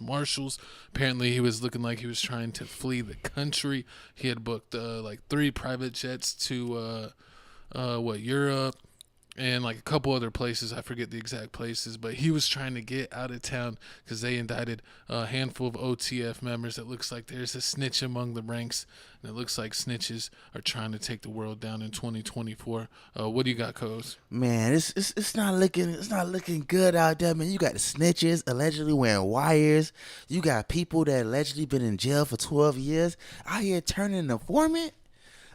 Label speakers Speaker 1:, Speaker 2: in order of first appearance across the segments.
Speaker 1: Marshals. Apparently, he was looking like he was trying to flee the country. He had booked like 3 private jets to Europe and like a couple other places. I forget the exact places, but he was trying to get out of town because they indicted a handful of OTF members. It looks like there's a snitch among the ranks, and it looks like snitches are trying to take the world down in 2024. What do you got, Coz?
Speaker 2: Man, it's not looking good out there, man. You got the snitches allegedly wearing wires. You got people that allegedly been in jail for 12 years out here turning an informant.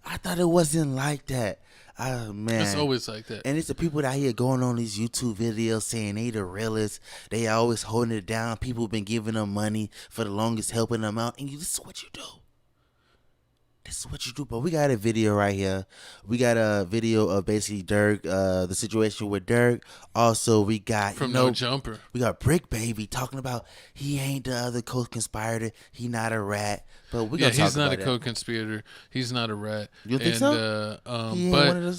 Speaker 2: I thought it wasn't like that. Man.
Speaker 1: It's always like that.
Speaker 2: And it's the people that here going on these YouTube videos saying they the realest. They always holding it down. People been giving them money for the longest, helping them out. And this is what you do. This is what you do. But we got a video right here. We got a video of basically Durk, the situation with Durk. Also, we got
Speaker 1: from No Jumper.
Speaker 2: We got Brick Baby talking about he ain't the other co-conspirator. He not a rat. But we gonna talk
Speaker 1: he's not
Speaker 2: about
Speaker 1: a co-conspirator. He's not a rat.
Speaker 2: You think so?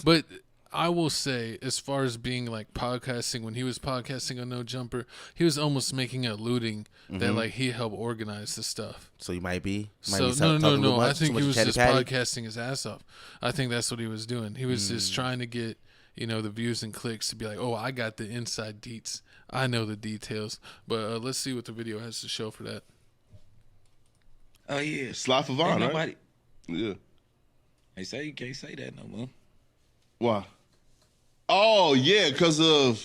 Speaker 1: But I will say, as far as being like podcasting, when he was podcasting on No Jumper, he was almost alluding that like he helped organize the stuff.
Speaker 2: So you might be.
Speaker 1: No. I think he was just podcasting his ass off. I think that's what he was doing. He was just trying to get the views and clicks to be like, oh, I got the inside deets. I know the details. But let's see what the video has to show for that.
Speaker 3: Oh yeah,
Speaker 4: Sly Favon, right?
Speaker 3: Nobody.
Speaker 4: Yeah.
Speaker 3: They say you can't say that no more.
Speaker 4: Why? Oh yeah, because of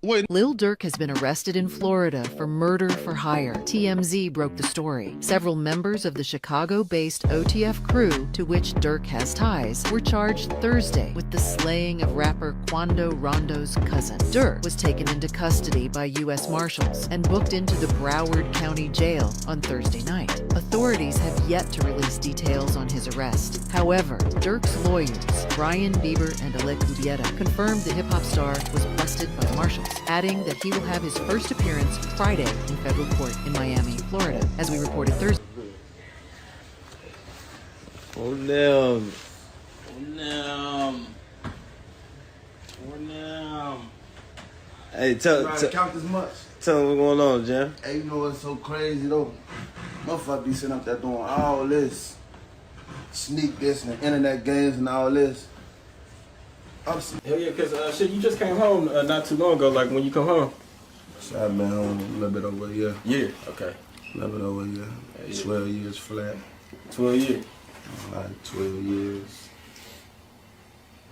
Speaker 5: Lil Durk has been arrested in Florida for murder for hire. TMZ broke the story. Several members of the Chicago-based OTF crew, to which Durk has ties, were charged Thursday with the slaying of rapper Quando Rondo's cousin. Durk was taken into custody by U.S. Marshals and booked into the Broward County Jail on Thursday night. Authorities have yet to release details on his arrest. However, Durk's lawyers, Brian Bieber and Alec Ubieta, confirmed the hip-hop star was busted by marshals, adding that he will have his first appearance Friday in federal court in Miami, Florida, as we reported Thursday.
Speaker 6: Oh, no. Hey,
Speaker 7: count this much.
Speaker 6: Tell me what's going on, Jam.
Speaker 7: Hey, you know what's so crazy though? Motherfucker be sitting up there doing all this, sneak this and internet games and all this.
Speaker 8: Hell yeah, because shit, you just came home not too long ago, like when you come home.
Speaker 7: So I've been home a little bit over a year.
Speaker 8: Yeah, okay.
Speaker 7: A little bit over a year. Yeah. 12 years flat.
Speaker 8: 12 years?
Speaker 7: Like 12 years.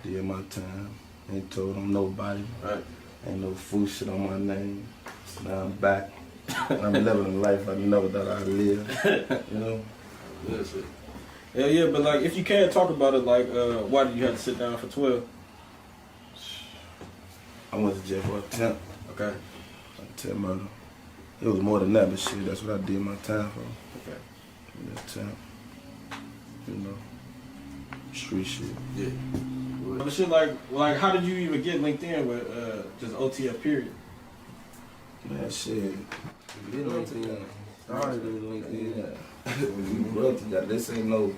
Speaker 7: Did my time. Ain't told on nobody.
Speaker 8: Right.
Speaker 7: Ain't no food shit on my name. Now I'm back. I'm living a life I never thought I'd live. You know?
Speaker 8: Yeah, shit. Hell yeah, but like if you can't talk about it, like why did you have to sit down for 12?
Speaker 7: I went to jail for attempt.
Speaker 8: Okay.
Speaker 7: Attempt murder. It was more than that, but shit, that's what I did my time for.
Speaker 8: Okay.
Speaker 7: Attempt. You know. Street shit.
Speaker 8: Yeah. But shit, like how did you even get linked in with just OTF period?
Speaker 7: Man, shit. Get linked in. Started with LinkedIn. When we grew up together, this ain't no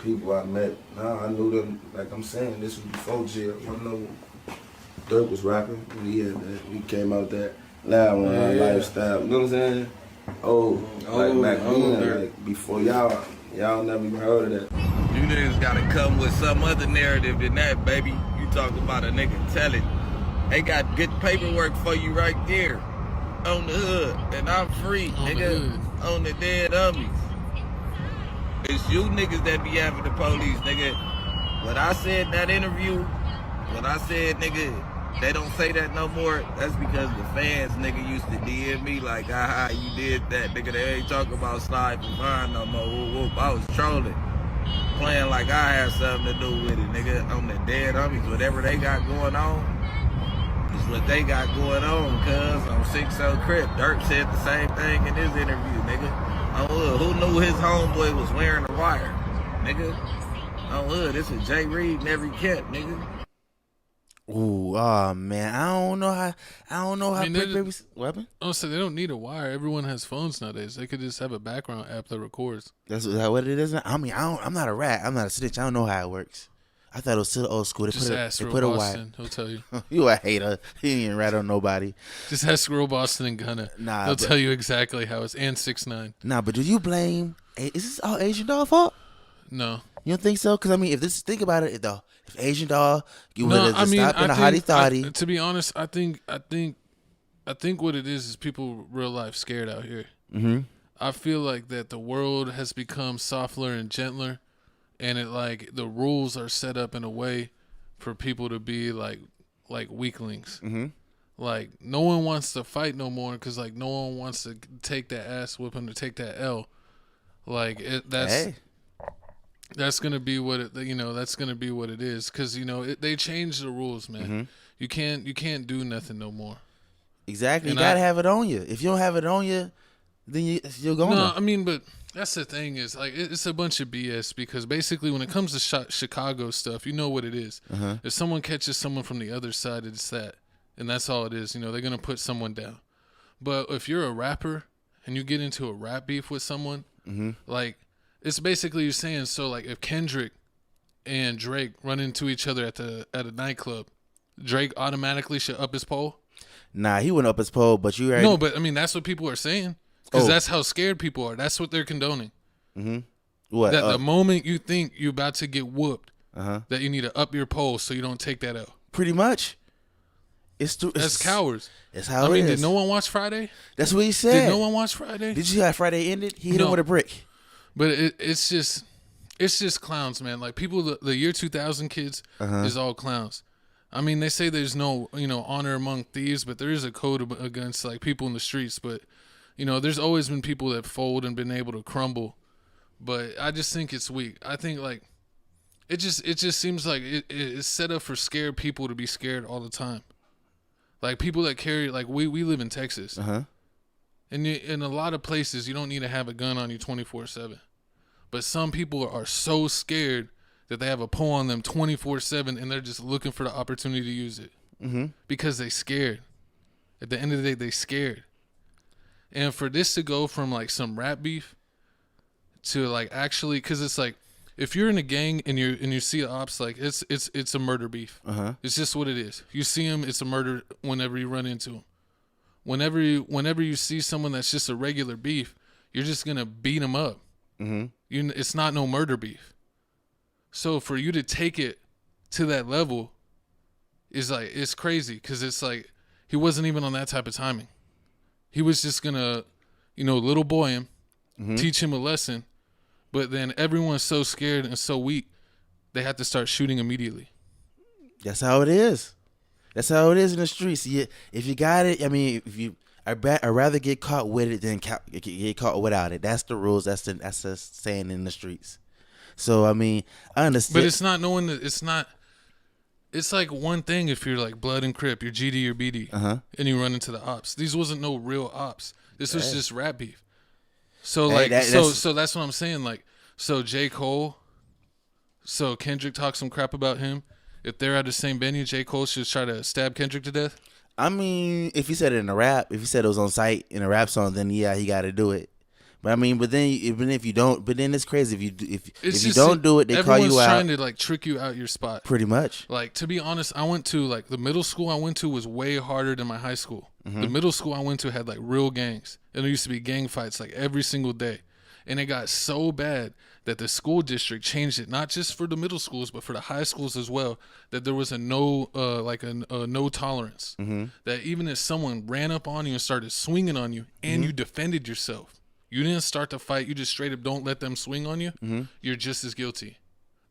Speaker 7: people I met. Nah, I knew them, like I'm saying, this was before jail. I know Durk was rapping when he had that. We came out that loud on our lifestyle. You know what I'm saying? Like back then, like before y'all never even heard of that.
Speaker 3: You niggas gotta come with some other narrative than that, baby. You talk about a nigga tell it. They got good paperwork for you right there on the hood, and I'm free, nigga, on the dead homies. It's you niggas that be having the police, nigga. What I said in that interview, nigga, they don't say that no more. That's because the fans, nigga, used to DM me like, aha, you did that, nigga. They ain't talking about Sly Favon no more. Whoop, whoop. I was trolling, playing like I had something to do with it, nigga. On the dead homies, whatever they got going on is what they got going on, cuz on 60 Crib. Durk said the same thing in his interview, nigga. On hood, who knew his homeboy was wearing a wire, nigga? On hood, this is Jay Reed in every camp, nigga.
Speaker 2: Ooh, oh man, I don't know how Brick Baby's weapon.
Speaker 1: Oh, so they don't need a wire. Everyone has phones nowadays. They could just have a background app that records.
Speaker 2: That's what it is. I mean, I'm not a rat. I'm not a snitch. I don't know how it works. I thought it was still old school. They
Speaker 1: Just ask
Speaker 2: they
Speaker 1: Real
Speaker 2: put a
Speaker 1: Boston. He'll tell you.
Speaker 2: You a hater. He ain't rat on nobody.
Speaker 1: Just ask Real Boston and Gunna.
Speaker 2: Nah,
Speaker 1: They'll
Speaker 2: but-
Speaker 1: tell you exactly how it's. And 6ix9ine.
Speaker 2: Nah, but do you blame? Is this all Asian Doll fault?
Speaker 1: No.
Speaker 2: You don't think so? Because I mean, think about it, though. If Asian Doll, you would
Speaker 1: No,
Speaker 2: have
Speaker 1: I mean,
Speaker 2: stopped being a hottie thotty.
Speaker 1: to be honest, I think what it is people real life scared out here.
Speaker 2: Mm-hmm.
Speaker 1: I feel like that the world has become softer and gentler, and it like the rules are set up in a way for people to be like weaklings.
Speaker 2: Mm-hmm.
Speaker 1: Like no one wants to fight no more because like no one wants to take that ass whipping to take that L. Like that's gonna be what it that's gonna be what it is because they changed the rules, man.
Speaker 2: Mm-hmm.
Speaker 1: You can't do nothing no more.
Speaker 2: Exactly.
Speaker 1: And
Speaker 2: you gotta have it on you. If you don't have it on you, then you're going.
Speaker 1: No, I mean, but that's the thing is like it's a bunch of BS because basically when it comes to Chicago stuff, you know what it is.
Speaker 2: Uh-huh.
Speaker 1: If someone catches someone from the other side, it's that, and that's all it is. They're gonna put someone down. But if you're a rapper and you get into a rap beef with someone, like it's basically you're saying so like if Kendrick and Drake run into each other at a nightclub, Drake automatically should up his pole.
Speaker 2: Nah, he went up his pole, but you already...
Speaker 1: No, but I mean that's what people are saying because that's how scared people are. That's what they're condoning.
Speaker 2: Mm-hmm. What?
Speaker 1: That the moment you think you're about to get whooped,
Speaker 2: that
Speaker 1: you need to up your pole so you don't take that out.
Speaker 2: Pretty much.
Speaker 1: That's cowards.
Speaker 2: It's how
Speaker 1: I mean,
Speaker 2: it is.
Speaker 1: did no one watch Friday?
Speaker 2: That's what he said.
Speaker 1: Did no one watch Friday?
Speaker 2: Did you see how Friday ended? He hit him with a brick.
Speaker 1: But it's just clowns, man. Like people, the year 2000 kids is all clowns. I mean, they say there's no honor among thieves, but there is a code against like people in the streets. But there's always been people that fold and been able to crumble. But I just think it's weak. I think like it just seems like it's set up for scared people to be scared all the time. Like people that carry like we live in Texas. And in a lot of places, you don't need to have a gun on you 24/7. But some people are so scared that they have a pole on them 24/7, and they're just looking for the opportunity to use it because they scared. At the end of the day, they scared. And for this to go from like some rap beef to like actually, because it's like if you're in a gang and you see ops, like it's a murder beef. It's just what it is. You see them, it's a murder whenever you run into them. Whenever you see someone that's just a regular beef, you're just gonna beat them up. It's not no murder beef. So for you to take it to that level is like it's crazy because it's like he wasn't even on that type of timing. He was just gonna, little boy him, teach him a lesson, but then everyone's so scared and so weak, they have to start shooting immediately.
Speaker 2: That's how it is. That's how it is in the streets. If you got it, I mean, I'd rather get caught with it than get caught without it. That's the rules. That's the saying in the streets. So I mean, I understand.
Speaker 1: But it's not knowing that it's not. It's like one thing if you're like Blood and Crip, you're GD or BD, and you run into the ops. These wasn't no real ops. This was just rap beef. So so that's what I'm saying. Like so J. Cole, so Kendrick talks some crap about him. If they're at the same venue, J. Cole should try to stab Kendrick to death.
Speaker 2: I mean, if he said it in a rap, if he said it was on site in a rap song, then yeah, he got to do it. But I mean, but then even if you don't, but then it's crazy if you don't do it, they call you out.
Speaker 1: Everyone's trying to like trick you out your spot.
Speaker 2: Pretty much.
Speaker 1: Like to be honest, I went to like the middle school I went to was way harder than my high school. The middle school I went to had like real gangs, and there used to be gang fights like every single day, and it got so bad that the school district changed it not just for the middle schools but for the high schools as well. That there was a no tolerance. That even if someone ran up on you and started swinging on you, and you defended yourself. You didn't start the fight. You just straight up don't let them swing on you. You're just as guilty.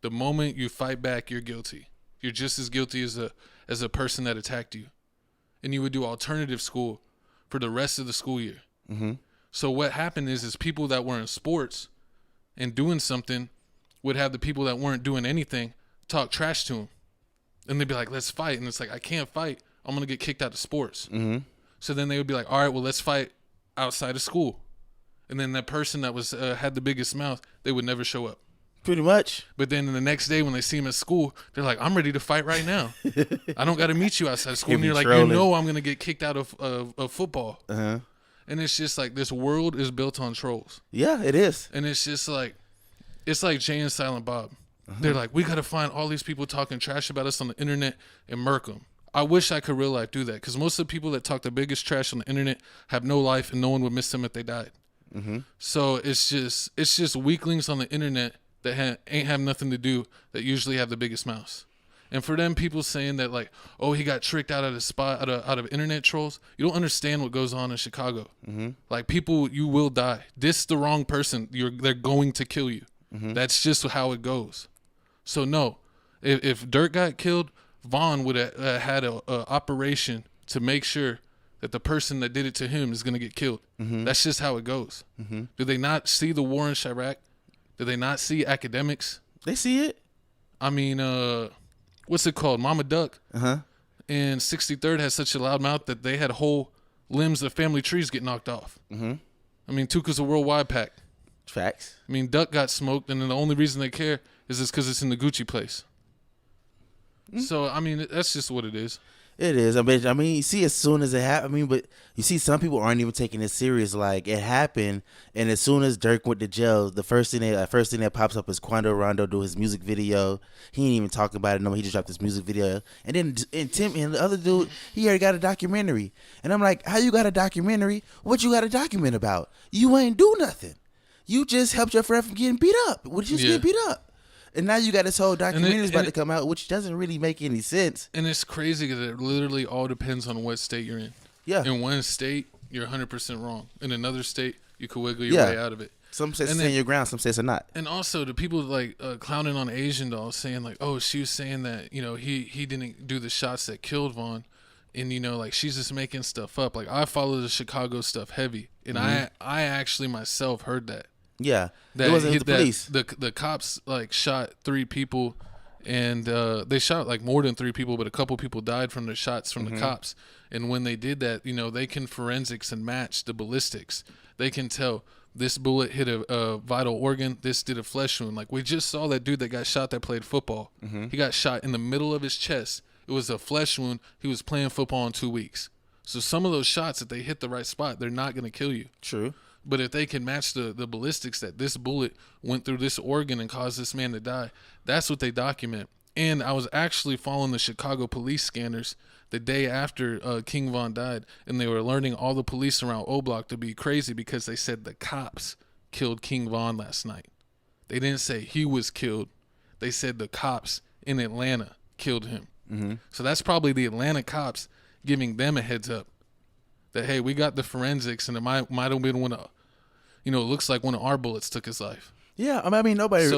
Speaker 1: The moment you fight back, you're guilty. You're just as guilty as a person that attacked you. And you would do alternative school for the rest of the school year. So what happened is people that were in sports and doing something would have the people that weren't doing anything talk trash to them. And they'd be like, let's fight. And it's like, I can't fight. I'm going to get kicked out of sports. So then they would be like, all right, well, let's fight outside of school. And then that person that was had the biggest mouth, they would never show up.
Speaker 2: Pretty much.
Speaker 1: But then the next day when they see him at school, they're like, I'm ready to fight right now. I don't got to meet you outside of school. And you're like, I'm going to get kicked out of football. And it's just like this world is built on trolls.
Speaker 2: Yeah, it is.
Speaker 1: And it's just like, it's like Jay and Silent Bob. They're like, we got to find all these people talking trash about us on the internet and murk them. I wish I could real life do that, because most of the people that talk the biggest trash on the internet have no life, and no one would miss them if they died. So it's just weaklings on the internet that ain't have nothing to do that usually have the biggest mouths. And for them, people saying that like, oh, he got tricked out of the spot, out of internet trolls. You don't understand what goes on in Chicago. Like, people, you will die. This the wrong person. They're going to kill you. That's just how it goes. So no, if Durk got killed, Vaughn would have had a operation to make sure that the person that did it to him is going to get killed. That's just how it goes. Do they not see the war in Chirac? Do they not see academics?
Speaker 2: They see it.
Speaker 1: I mean, what's it called? Mama Duck. And 63rd had such a loud mouth that they had whole limbs of family trees get knocked off. I mean, Tuca's a worldwide pack.
Speaker 2: Facts.
Speaker 1: I mean, Duck got smoked, and then the only reason they care is just because it's in the Gucci place. So, I mean, that's just what it is.
Speaker 2: It is. I mean, you see, as soon as it happened, I mean, but you see, some people aren't even taking it serious. Like, it happened, and as soon as Durk went to jail, the first thing that pops up is Quando Rondo do his music video. He ain't even talking about it no more. He just dropped his music video, and then Tim and the other dude, he already got a documentary. And I'm like, how you got a documentary? What you got a document about? You ain't do nothing. You just helped your friend from getting beat up. What you just get beat up? And now you got this whole documentary about to come out, which doesn't really make any sense.
Speaker 1: And it's crazy because it literally all depends on what state you're in.
Speaker 2: Yeah.
Speaker 1: In one state, you're 100% wrong. In another state, you can wiggle your way out of it.
Speaker 2: Some states stand your ground, some states are not.
Speaker 1: And also, the people like clowning on Asian Doll, saying like, oh, she was saying that, you know, he didn't do the shots that killed Vaughn. And, you know, like, she's just making stuff up. Like, I follow the Chicago stuff heavy. And I actually myself heard that.
Speaker 2: Yeah,
Speaker 1: that
Speaker 2: it wasn't the police.
Speaker 1: The cops like shot 3 people, and they shot like more than 3 people, but a couple people died from the shots from the cops. And when they did that, you know, they can forensics and match the ballistics. They can tell this bullet hit a vital organ. This did a flesh wound. Like, we just saw that dude that got shot that played football. He got shot in the middle of his chest. It was a flesh wound. He was playing football in 2 weeks. So some of those shots, if they hit the right spot, they're not going to kill you.
Speaker 2: True.
Speaker 1: But if they can match the ballistics that this bullet went through this organ and caused this man to die, that's what they document. And I was actually following the Chicago police scanners the day after King Von died, and they were alerting all the police around O Block to be crazy because they said the cops killed King Von last night. They didn't say he was killed. They said the cops in Atlanta killed him. So that's probably the Atlanta cops giving them a heads up that, hey, we got the forensics, and it might have been one of, you know, it looks like one of our bullets took his life.
Speaker 2: Yeah, I mean, nobody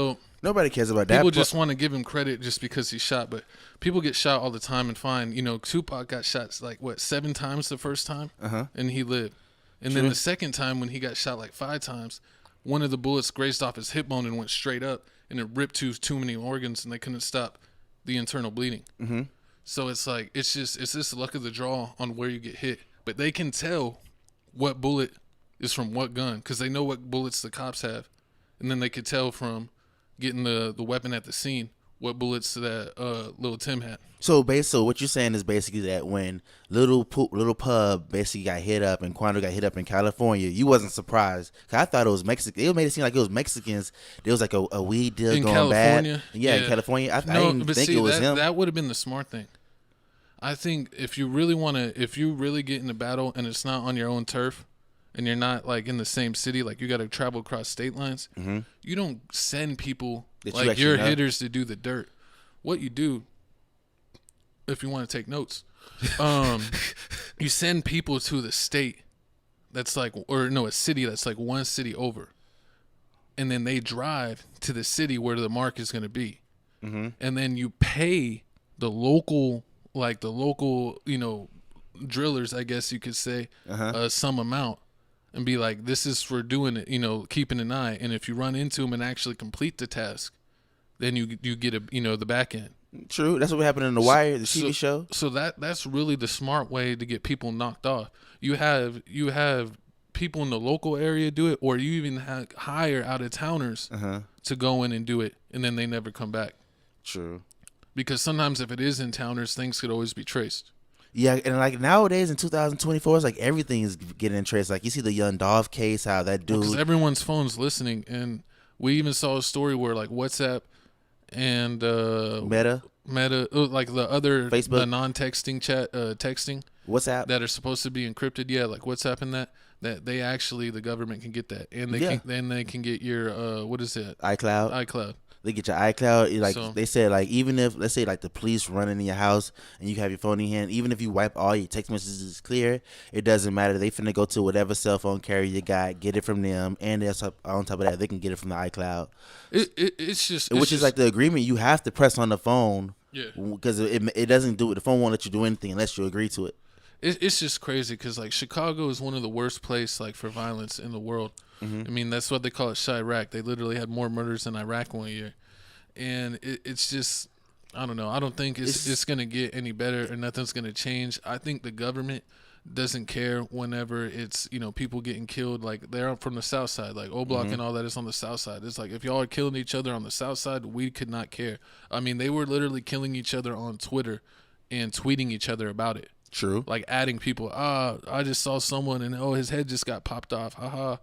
Speaker 2: cares about that.
Speaker 1: People just want to give him credit just because he shot, but people get shot all the time and fine. You know, Tupac got shot like, 7 times the first time, and he lived. And then the second time when he got shot like 5 times, one of the bullets grazed off his hip bone and went straight up, and it ripped too many organs, and they couldn't stop the internal bleeding. So it's like, it's just the luck of the draw on where you get hit. But they can tell what bullet is from what gun because they know what bullets the cops have. And then they could tell from getting the weapon at the scene what bullets that Lil Tim had.
Speaker 2: So what you're saying is basically that when Little Pub basically got hit up and Quando got hit up in California, you wasn't surprised. Cause I thought it was Mexican. It made it seem like it was Mexicans. There was like a weed deal
Speaker 1: in
Speaker 2: going
Speaker 1: California,
Speaker 2: bad. Yeah, in California. I didn't think it was him.
Speaker 1: That would have been the smart thing. I think if you really get in a battle and it's not on your own turf and you're not like in the same city, like you got to travel across state lines, you don't send people
Speaker 2: that
Speaker 1: like your hitters to do the dirt. What you do, if you want to take notes, you send people to the state that's like, a city that's like one city over. And then they drive to the city where the mark is going to be. And then you pay the local, you know, drillers, I guess you could say, some amount and be like, this is for doing it, you know, keeping an eye. And if you run into them and actually complete the task, then you get the back end.
Speaker 2: True. That's what happened in The Wire, the TV show.
Speaker 1: So that's really the smart way to get people knocked off. You have people in the local area do it, or you even hire out-of-towners to go in and do it, and then they never come back.
Speaker 2: True.
Speaker 1: Because sometimes if it is in towners, things could always be traced.
Speaker 2: Yeah, and like nowadays in 2024, it's like everything is getting traced. Like you see the Young Dolph case, how that dude.
Speaker 1: Because everyone's phone's listening, and we even saw a story where like WhatsApp and
Speaker 2: Meta,
Speaker 1: like the other
Speaker 2: Facebook?
Speaker 1: the non-texting chat texting
Speaker 2: WhatsApp.
Speaker 1: that are supposed to be encrypted. Yeah, like WhatsApp and that they actually, the government can get that, and they can get your what is it?
Speaker 2: iCloud. They get your iCloud. Like
Speaker 1: So-
Speaker 2: they said, like even if let's say like the police running in your house and you have your phone in your hand, even if you wipe all your text messages clear, it doesn't matter. They finna go to whatever cell phone carrier you got, get it from them, and that's on top of that, they can get it from the iCloud.
Speaker 1: It's just
Speaker 2: Which is like the agreement you have to press on the phone.
Speaker 1: Yeah.
Speaker 2: Because it doesn't do it. The phone won't let you do anything unless you agree to it.
Speaker 1: It's just crazy because like Chicago is one of the worst places like for violence in the world. I mean, that's what they call it, Chirac. They literally had more murders than Iraq one year, and it's just, I don't know. I don't think it's gonna get any better or nothing's gonna change. I think the government doesn't care whenever it's, you know, people getting killed. Like they're from the south side, like O-Block and all that is on the south side. It's like if y'all are killing each other on the south side, we could not care. I mean, they were literally killing each other on Twitter and tweeting each other about it.
Speaker 2: True.
Speaker 1: Like adding people, I just saw someone and his head just got popped off. Haha.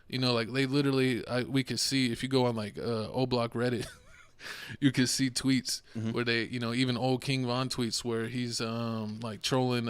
Speaker 1: You know, like they literally, we could see if you go on like O-Block Reddit, you could see tweets where they, you know, even old King Von tweets where he's like trolling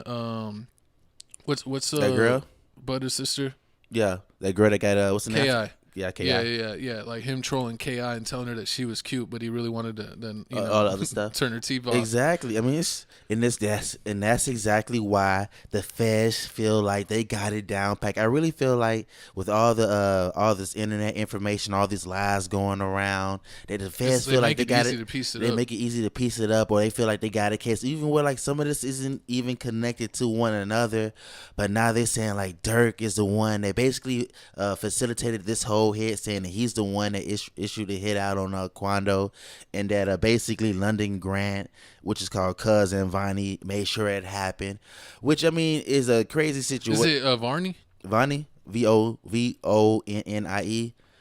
Speaker 1: what's
Speaker 2: that girl,
Speaker 1: Butter's sister.
Speaker 2: Yeah, that girl that got what's the name?
Speaker 1: Ki.
Speaker 2: Yeah, Ki.
Speaker 1: Yeah. Like him trolling Ki and telling her that she was cute, but he really wanted to then
Speaker 2: all the other stuff.
Speaker 1: turn her teeth off.
Speaker 2: Exactly. I mean, that's exactly why the feds feel like they got it down pack. I really feel like with all this internet information, all these lies going around, that the feds feel like they got it. They make it easy to piece it up, or they feel like they got a case, even where like some of this isn't even connected to one another. But now they're saying like Durk is the one that basically facilitated this whole hit, saying that he's the one that issued a hit out on Quando, and that basically London Grant, which is called Cuz and Vonnie, made sure it happened. Which I mean is a crazy situation.
Speaker 1: Is it Varney?
Speaker 2: Vonnie, Vonnie.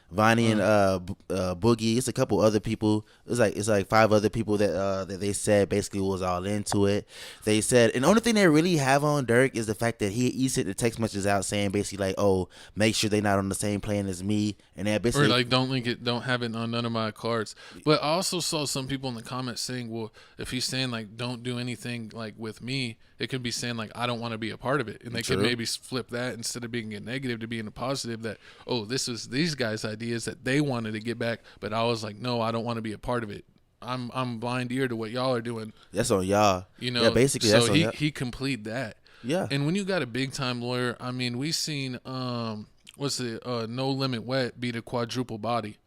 Speaker 2: Vonnie and Boogie. It's a couple other people. It's like 5 other people that they said basically was all into it. They said, and the only thing they really have on Durk is the fact that he sent the text messages out saying basically like, oh, make sure they're not on the same plane as me, and that basically,
Speaker 1: or like don't link it, don't have it on none of my cards. But I also saw some people in the comments saying, well, if he's saying like don't do anything like with me, it could be saying like I don't want to be a part of it, and they could maybe flip that instead of being a negative to being a positive, that oh, this was these guys' ideas that they wanted to get back, but I was like, no, I don't want to be a part of it. I'm blind ear to what y'all are doing.
Speaker 2: That's on y'all.
Speaker 1: You know,
Speaker 2: yeah, basically.
Speaker 1: So
Speaker 2: that's on y'all.
Speaker 1: he complete that.
Speaker 2: Yeah.
Speaker 1: And when you got a big time lawyer, I mean, we seen what's it? No Limit Wet beat a quadruple body.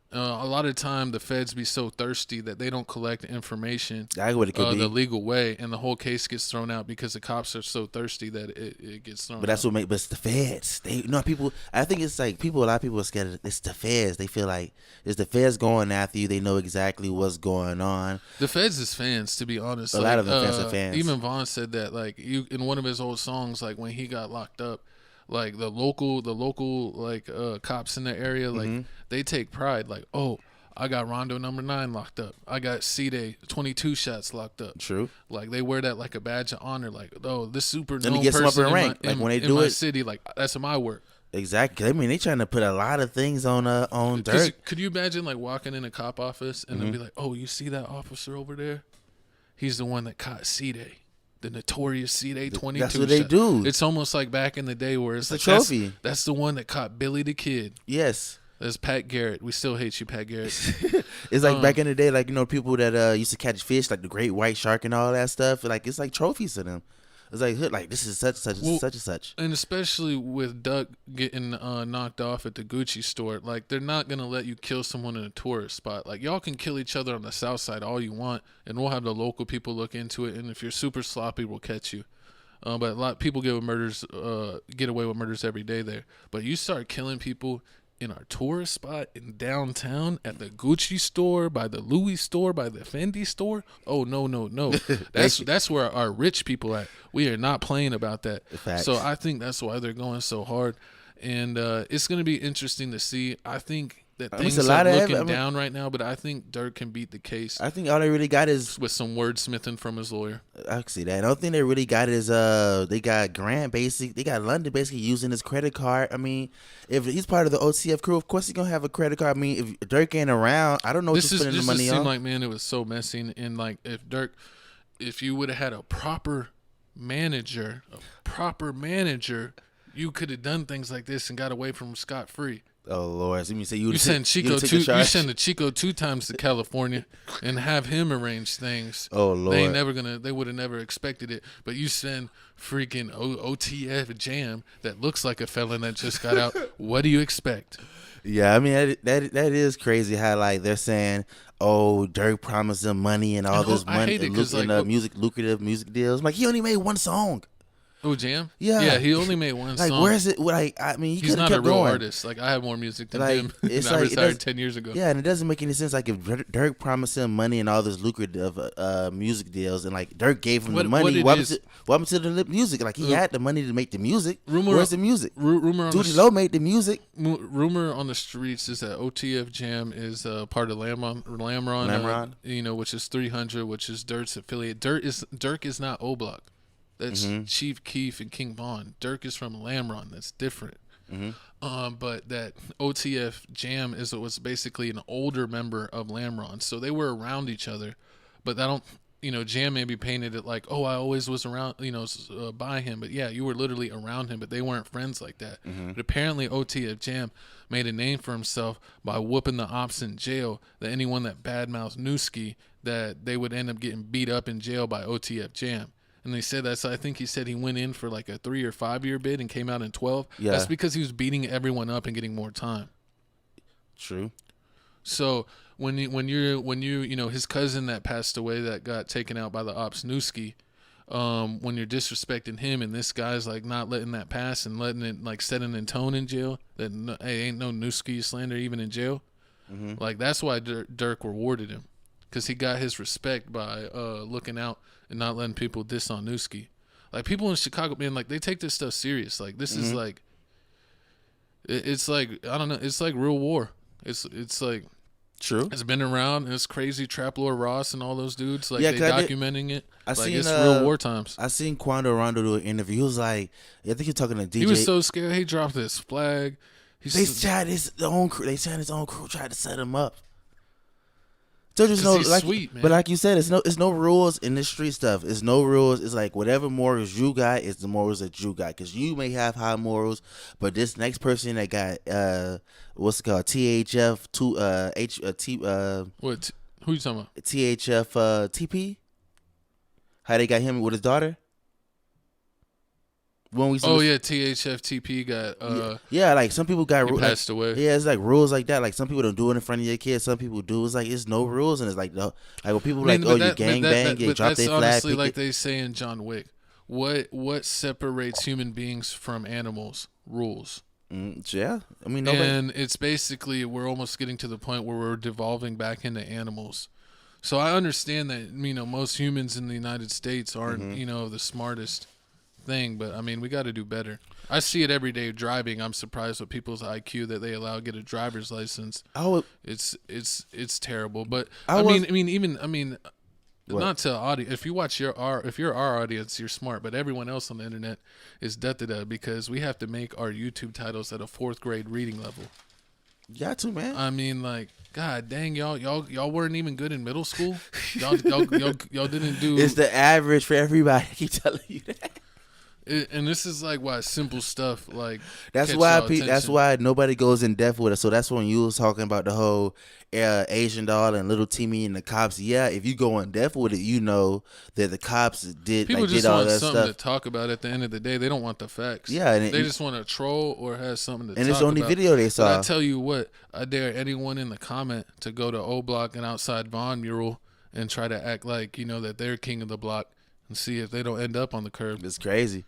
Speaker 1: A lot of time the feds be so thirsty that they don't collect information
Speaker 2: what it could be.
Speaker 1: the legal way, and the whole case gets thrown out because the cops are so thirsty that it gets thrown out.
Speaker 2: But that's what makes. But it's the feds. People. I think it's like a lot of people are scared of it's the feds. They feel like it's the feds going after you. They know exactly what's going on.
Speaker 1: The feds is fans, to be honest.
Speaker 2: A lot of the feds are fans.
Speaker 1: Even Vaughn said that, like in one of his old songs, like when he got locked up, like the local like cops in the area, like they take pride, like, oh, I got Rondo number 9 locked up, I got C-Day 22 shots locked up.
Speaker 2: True.
Speaker 1: Like they wear that like a badge of honor, like, oh, this super
Speaker 2: Then
Speaker 1: known
Speaker 2: it gets them up
Speaker 1: person
Speaker 2: in rank. Like when they do
Speaker 1: my
Speaker 2: it,
Speaker 1: city, like that's my work.
Speaker 2: Exactly. I mean, they trying to put a lot of things on Durk.
Speaker 1: Could you imagine like walking in a cop office and then be like, oh, you see that officer over there? He's the one that caught C-Day. The notorious C-Day 22.
Speaker 2: That's what they do.
Speaker 1: It's almost like back in the day where it's like,
Speaker 2: a trophy.
Speaker 1: That's the one that caught Billy the Kid.
Speaker 2: Yes.
Speaker 1: That's Pat Garrett. We still hate you, Pat Garrett.
Speaker 2: It's like back in the day, like, you know, people that used to catch fish, like the great white shark and all that stuff. Like, it's like trophies to them. It's like this is such and such.
Speaker 1: And especially with Duck getting knocked off at the Gucci store, like they're not gonna let you kill someone in a tourist spot. Like y'all can kill each other on the south side all you want, and we'll have the local people look into it. And if you're super sloppy, we'll catch you. But a lot of people get away with murders every day there. But you start killing people in our tourist spot in downtown, at the Gucci store, by the Louis store, by the Fendi store. Oh no. That's where our rich people at. We are not playing about that.
Speaker 2: Facts.
Speaker 1: So I think that's why they're going so hard. And it's gonna be interesting to see. I think that
Speaker 2: I mean, it's
Speaker 1: things
Speaker 2: a lot
Speaker 1: are
Speaker 2: of
Speaker 1: looking
Speaker 2: I mean,
Speaker 1: down right now, but I think Durk can beat the case
Speaker 2: I think all they really got is
Speaker 1: with some wordsmithing from his lawyer.
Speaker 2: I can see that. The only thing they really got is they got Grant they got London basically using his credit card. I mean, if he's part of the OTF crew, of course he's gonna have a credit card. I mean, if Durk ain't around, I don't know what you're spending the money
Speaker 1: This seemed
Speaker 2: on.
Speaker 1: like, man, it was so messy. And like, if you would have had a proper manager, you could have done things like this and got away from scot free.
Speaker 2: Oh Lord! So you say you
Speaker 1: send Chico you send the Chico 2 times to California and have him arrange things.
Speaker 2: Oh Lord!
Speaker 1: They would have never expected it. But you send freaking OTF Jam that looks like a felon that just got out. What do you expect?
Speaker 2: Yeah, I mean that is crazy how like they're saying, oh, Durk promised them money and all this money and lucrative music deals. I'm like, he only made one song.
Speaker 1: Oh, Jam?
Speaker 2: Yeah,
Speaker 1: he only made one
Speaker 2: like,
Speaker 1: song.
Speaker 2: Where's it? Like, I mean,
Speaker 1: he's not
Speaker 2: kept
Speaker 1: a real
Speaker 2: going.
Speaker 1: artist. Like, I have more music than
Speaker 2: like,
Speaker 1: him.
Speaker 2: It's
Speaker 1: I
Speaker 2: like,
Speaker 1: retired 10 years ago.
Speaker 2: Yeah, and it doesn't make any sense. Like, if Durk promised him money and all this lucrative music deals, and like Durk gave him the money, what happened to the music? Like, he had the money to make the music. Where's the music? Duty Low made the music.
Speaker 1: Rumor on the streets is that OTF Jam is part of Lamron, which is 300, which is Durk's affiliate. Durk is not O-Block. That's Chief Keef and King Von. Durk is from Lamron. That's different. But that OTF Jam was basically an older member of Lamron, so they were around each other. But I don't, Jam maybe painted it like, oh, I always was around, by him. But yeah, you were literally around him, but they weren't friends like that. But apparently OTF Jam made a name for himself by whooping the ops in jail. That anyone that badmouthed Newski, that they would end up getting beat up in jail by OTF Jam. And they said that. So I think he said he went in for like a 3 or 5 year bid and came out in 12.
Speaker 2: Yeah.
Speaker 1: That's because he was beating everyone up and getting more time.
Speaker 2: True.
Speaker 1: So when you his cousin that passed away that got taken out by the ops Newski, when you're disrespecting him and this guy's like not letting that pass and letting it like setting in tone in jail that ain't no Newski slander even in jail, like that's why Durk rewarded him, because he got his respect by looking out and not letting people diss on Newski. Like, people in Chicago, man, like, they take this stuff serious. Like, this is like, it's like, I don't know, it's like real war. It's like,
Speaker 2: true.
Speaker 1: It's been around, and it's crazy. Trap Lord Ross and all those dudes, like,
Speaker 2: Yeah,
Speaker 1: they documenting it. It's
Speaker 2: seen,
Speaker 1: real war times.
Speaker 2: I seen Quando Rondo do an interview. He was like, I think he was talking to DJ.
Speaker 1: He was so scared. He dropped his flag.
Speaker 2: They tried his own crew. Tried to set him up. So there's no,
Speaker 1: he's
Speaker 2: like,
Speaker 1: sweet, man.
Speaker 2: But like you said, it's no rules in this street stuff. It's no rules. It's like whatever morals you got is the morals that you got. Because you may have high morals, but this next person that got what's it called, THF
Speaker 1: What? Who you talking about?
Speaker 2: THF TP. How they got him with his daughter.
Speaker 1: THFTP got
Speaker 2: yeah, like some people got
Speaker 1: he passed away.
Speaker 2: Yeah, it's like rules like that. Like some people don't do it in front of your kids. Some people do. It's like it's no rules, and it's like when people you gang bang, you drop their flag.
Speaker 1: Honestly, like they say in John Wick, what separates human beings from animals? Rules.
Speaker 2: Yeah, I mean,
Speaker 1: and it's basically we're almost getting to the point where we're devolving back into animals. So I understand that most humans in the United States aren't the smartest thing, but I mean we got to do better. I see it every day driving. I'm surprised with people's IQ that they allow to get a driver's license. It's terrible. But not to audience. If you watch if you're our audience, you're smart. But everyone else on the internet is because we have to make our YouTube titles at a 4th grade reading level.
Speaker 2: Yeah, too, man.
Speaker 1: I mean, like, God dang, y'all weren't even good in middle school. Y'all didn't do.
Speaker 2: It's the average for everybody. I keep telling you that.
Speaker 1: And this is like why simple stuff like
Speaker 2: that's why nobody goes in depth with it. So that's when you was talking about the whole Asian doll and Little Timmy and the cops. Yeah, if you go in depth with it, you know that the cops did
Speaker 1: people just
Speaker 2: did all
Speaker 1: want
Speaker 2: that
Speaker 1: something
Speaker 2: stuff
Speaker 1: to talk about. At the end of the day, they don't want the facts.
Speaker 2: Yeah, and
Speaker 1: they just want to troll or have something to talk about.
Speaker 2: And it's the only video they saw.
Speaker 1: But I tell you what, I dare anyone in the comment to go to O Block and outside Vaughn mural and try to act like that they're king of the block. And see if they don't end up on the curb.
Speaker 2: It's crazy,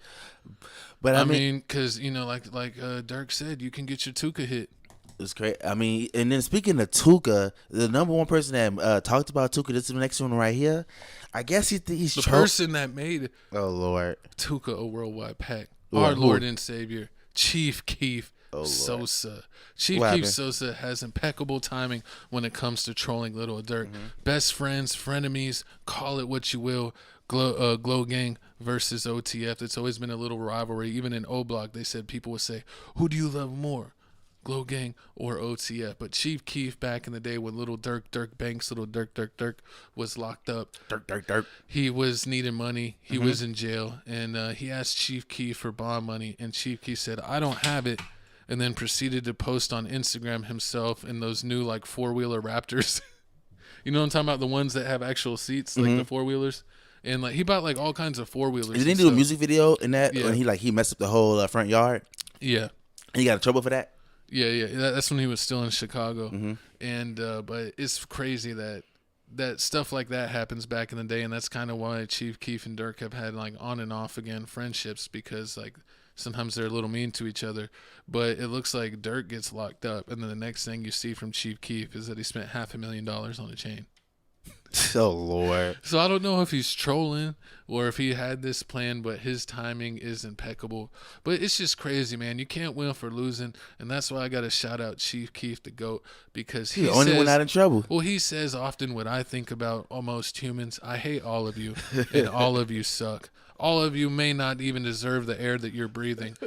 Speaker 2: but
Speaker 1: I mean, because like Durk said, you can get your Tuka hit.
Speaker 2: It's great. I mean, and then speaking of Tuka, the number one person that talked about Tuka, this is the next one right here. I guess he's
Speaker 1: the person that made
Speaker 2: oh Lord
Speaker 1: Tuka a worldwide pack. Our Lord and Savior, Chief Keef.
Speaker 2: Lord.
Speaker 1: Sosa. Chief
Speaker 2: What
Speaker 1: Keef
Speaker 2: happened?
Speaker 1: Sosa has impeccable timing when it comes to trolling Little Durk. Best friends, frenemies, call it what you will. Glow Gang versus OTF. It's always been a little rivalry. Even in O Block, they said people would say, "Who do you love more, Glow Gang or OTF?" But Chief Keef, back in the day when Little Durk Banks, Little Durk was locked up.
Speaker 2: Durk.
Speaker 1: He was needing money. He was in jail, and he asked Chief Keef for bond money, and Chief Keef said, "I don't have it," and then proceeded to post on Instagram himself in those new like 4-wheeler Raptors. You know what I'm talking about? The ones that have actual seats, like the 4-wheelers. And like he bought like all kinds of 4-wheelers.
Speaker 2: Did he do a music video in that
Speaker 1: Yeah.
Speaker 2: when he messed up the whole front yard?
Speaker 1: Yeah.
Speaker 2: And he got in trouble for that?
Speaker 1: Yeah. That's when he was still in Chicago. And but it's crazy that stuff like that happens back in the day, and that's kind of why Chief Keef and Durk have had like on and off again friendships, because like sometimes they're a little mean to each other. But it looks like Durk gets locked up, and then the next thing you see from Chief Keef is that he spent $500,000 on a chain.
Speaker 2: Oh Lord.
Speaker 1: So I don't know if he's trolling or if he had this plan, but his timing is impeccable. But it's just crazy, man. You can't win for losing, and that's why I got to shout out Chief Keef, the GOAT, because
Speaker 2: He's the only one out in trouble.
Speaker 1: Well, he says often what I think about almost humans. I hate all of you, and all of you suck. All of you may not even deserve the air that you're breathing.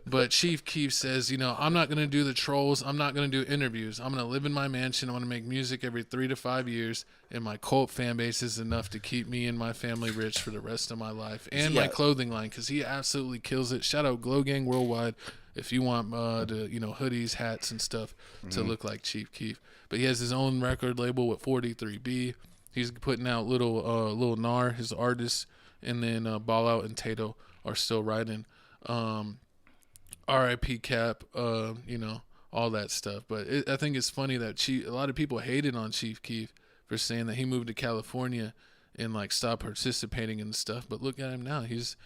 Speaker 1: But Chief Keef says, I'm not going to do the trolls. I'm not going to do interviews. I'm going to live in my mansion. I'm going to make music every 3 to 5 years. And my cult fan base is enough to keep me and my family rich for the rest of my life. And my clothing line, because he absolutely kills it. Shout out Glow Gang Worldwide if you want hoodies, hats, and stuff to look like Chief Keef. But he has his own record label with 43B. He's putting out Lil Nar, his artist. And then Ball Out and Tato are still writing. R.I.P. Cap, all that stuff. But I think it's funny that a lot of people hated on Chief Keef for saying that he moved to California and like stopped participating in stuff. But look at him now. He's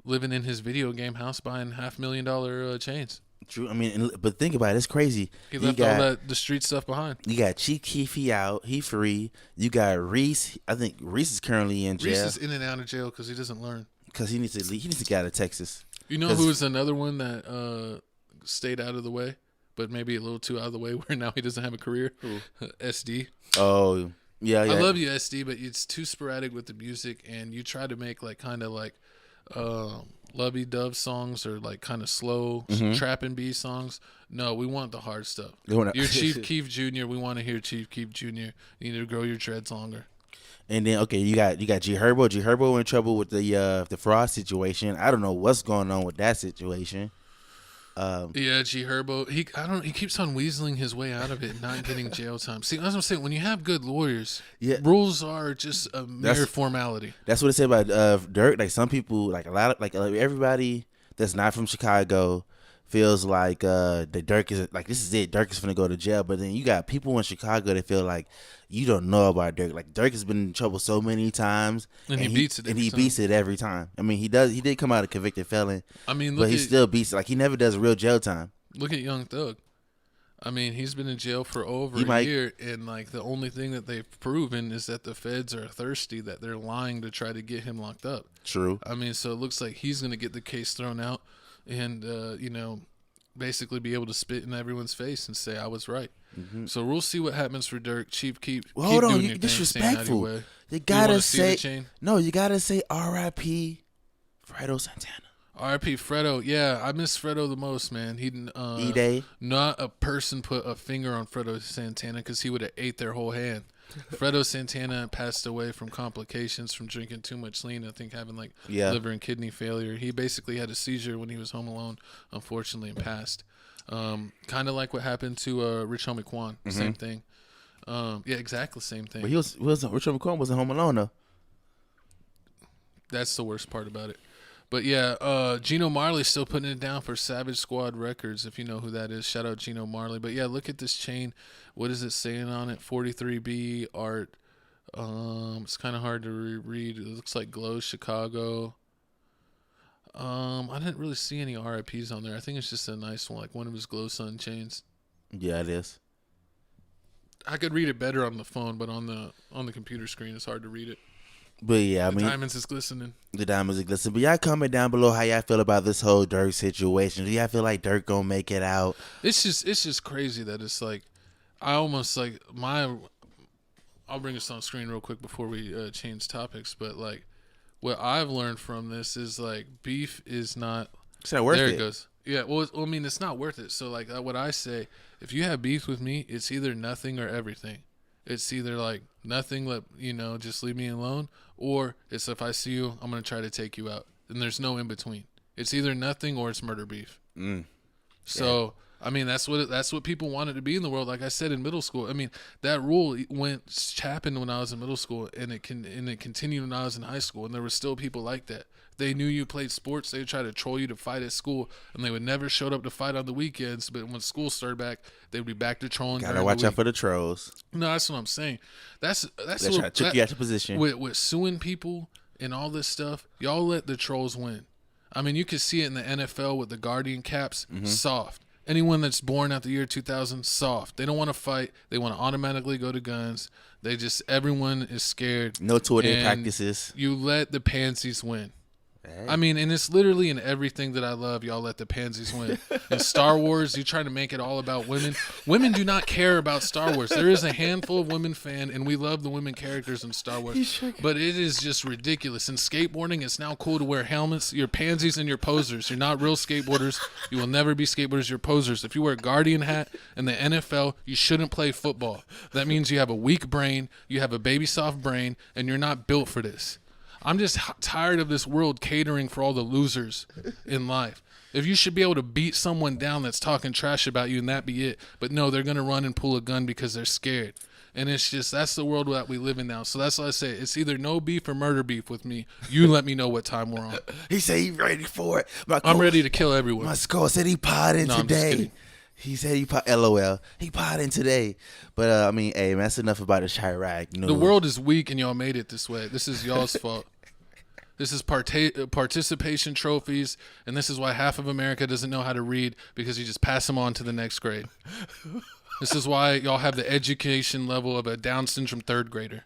Speaker 1: living in his video game house buying $500,000 chains.
Speaker 2: True. I mean, but think about it. It's crazy.
Speaker 1: He left all the street stuff behind.
Speaker 2: You got Chief Keef, he out. He free. You got Reese. I think Reese is currently in jail.
Speaker 1: Reese is in and out of jail because he doesn't learn.
Speaker 2: Because he needs to leave. He needs to get out of Texas.
Speaker 1: You know who's another one that stayed out of the way, but maybe a little too out of the way, where now he doesn't have a career? SD.
Speaker 2: Oh, yeah.
Speaker 1: I love you, SD, but it's too sporadic with the music, and you try to make like kind of like lovey-dove songs or like kind of slow trap and B songs. No, we want the hard stuff. You're Chief Keef Jr. We want to hear Chief Keef Jr. You need to grow your dreads longer.
Speaker 2: And then you got G Herbo. G Herbo in trouble with the fraud situation. I don't know what's going on with that situation.
Speaker 1: Yeah, G Herbo. He keeps on weaseling his way out of it and not getting jail time. See, that's what I'm saying. When you have good lawyers, rules are just a mere formality.
Speaker 2: That's what it said about Durk. Like some people, like a lot of everybody that's not from Chicago feels like the Durk is like, this is it. Durk is finna go to jail. But then you got people in Chicago that feel like you don't know about Durk. Like Durk has been in trouble so many times,
Speaker 1: and he beats it every time.
Speaker 2: I mean, he did come out a convicted felon.
Speaker 1: I mean,
Speaker 2: but he still beats it. Like he never does real jail time.
Speaker 1: Look at Young Thug. I mean, he's been in jail for over a year, and like the only thing that they've proven is that the feds are thirsty, that they're lying to try to get him locked up.
Speaker 2: True.
Speaker 1: I mean, so it looks like he's gonna get the case thrown out, and basically be able to spit in everyone's face and say I was right. Mm-hmm. So we'll see what happens for Durk. Chief, keep
Speaker 2: hold on,
Speaker 1: doing
Speaker 2: you
Speaker 1: your
Speaker 2: disrespectful.
Speaker 1: thing,
Speaker 2: you gotta say no. You gotta say R.I.P. Fredo Santana.
Speaker 1: R.I.P. Fredo. Yeah, I miss Fredo the most, man. He
Speaker 2: E-Day.
Speaker 1: Not a person put a finger on Fredo Santana because he would have ate their whole hand. Fredo Santana passed away from complications from drinking too much lean. I think having liver and kidney failure. He basically had a seizure when he was home alone, unfortunately, and passed. Kind of like what happened to Rich Homie Quan. Mm-hmm. Same thing. Yeah, exactly same thing.
Speaker 2: But Rich Homie Quan wasn't home alone though.
Speaker 1: That's the worst part about it. But yeah, Gino Marley's still putting it down for Savage Squad Records, if you know who that is. Shout out Gino Marley. But yeah, look at this chain. What is it saying on it? 43B art. It's kind of hard to read. It looks like Glow Chicago. I didn't really see any RIPs on there. I think it's just a nice one, like one of his Glow Sun chains.
Speaker 2: Yeah, it is.
Speaker 1: I could read it better on the phone, but on the computer screen, it's hard to read it.
Speaker 2: But yeah, I mean,
Speaker 1: Diamonds is glistening.
Speaker 2: the diamonds are glistening. But y'all comment down below how y'all feel about this whole Durk situation. Do y'all feel like Durk gonna make it out?
Speaker 1: It's just crazy that it's like, I almost like I'll bring us on screen real quick before we change topics. But like, what I've learned from this is like, beef is not.
Speaker 2: It's not worth
Speaker 1: there
Speaker 2: it.
Speaker 1: It goes. Yeah, well, I mean, it's not worth it. So like, what I say, if you have beef with me, it's either nothing or everything. It's either like nothing, just leave me alone, or it's if I see you, I'm gonna try to take you out, and there's no in between. It's either nothing or it's murder beef. So I mean, that's what people wanted to be in the world. Like I said in middle school, I mean, that rule happened when I was in middle school, and it continued when I was in high school, and there were still people like that. They knew you played sports. They would try to troll you to fight at school, and they would never show up to fight on the weekends. But when school started back, they would be back to trolling.
Speaker 2: Gotta watch out for the trolls.
Speaker 1: No, that's what I'm saying. That's
Speaker 2: They try to trick you out of position.
Speaker 1: With suing people and all this stuff. Y'all let the trolls win. I mean, you can see it in the NFL with the Guardian caps. Soft. Anyone that's born after the year 2000, soft. They don't want to fight. They want to automatically go to guns. Everyone is scared.
Speaker 2: No tour-day practices.
Speaker 1: You let the pansies win. I mean, and it's literally in everything that I love. Y'all let the pansies win. In Star Wars, you try to make it all about women. Women do not care about Star Wars. There is a handful of women fan, and we love the women characters in Star Wars. But it is just ridiculous. In skateboarding, it's now cool to wear helmets. You're pansies and you're posers. You're not real skateboarders. You will never be skateboarders. You're posers. If you wear a Guardian hat in the NFL, you shouldn't play football. That means you have a weak brain, you have a baby soft brain, and you're not built for this. I'm just tired of this world catering for all the losers in life. If you should be able to beat someone down that's talking trash about you and that be it. But no, they're going to run and pull a gun because they're scared. And it's just, that's the world that we live in now. So that's why I say it's either no beef or murder beef with me. You let me know what time we're on.
Speaker 2: He said he's ready for it.
Speaker 1: I'm ready to kill everyone.
Speaker 2: My skull said he potted today. He said LOL. He potted today. But, I mean, hey, man, that's enough about the Chirac news.
Speaker 1: The world is weak and y'all made it this way. This is y'all's fault. This is participation trophies, and this is why half of America doesn't know how to read, because you just pass them on to the next grade. This is why y'all have the education level of a Down syndrome third grader.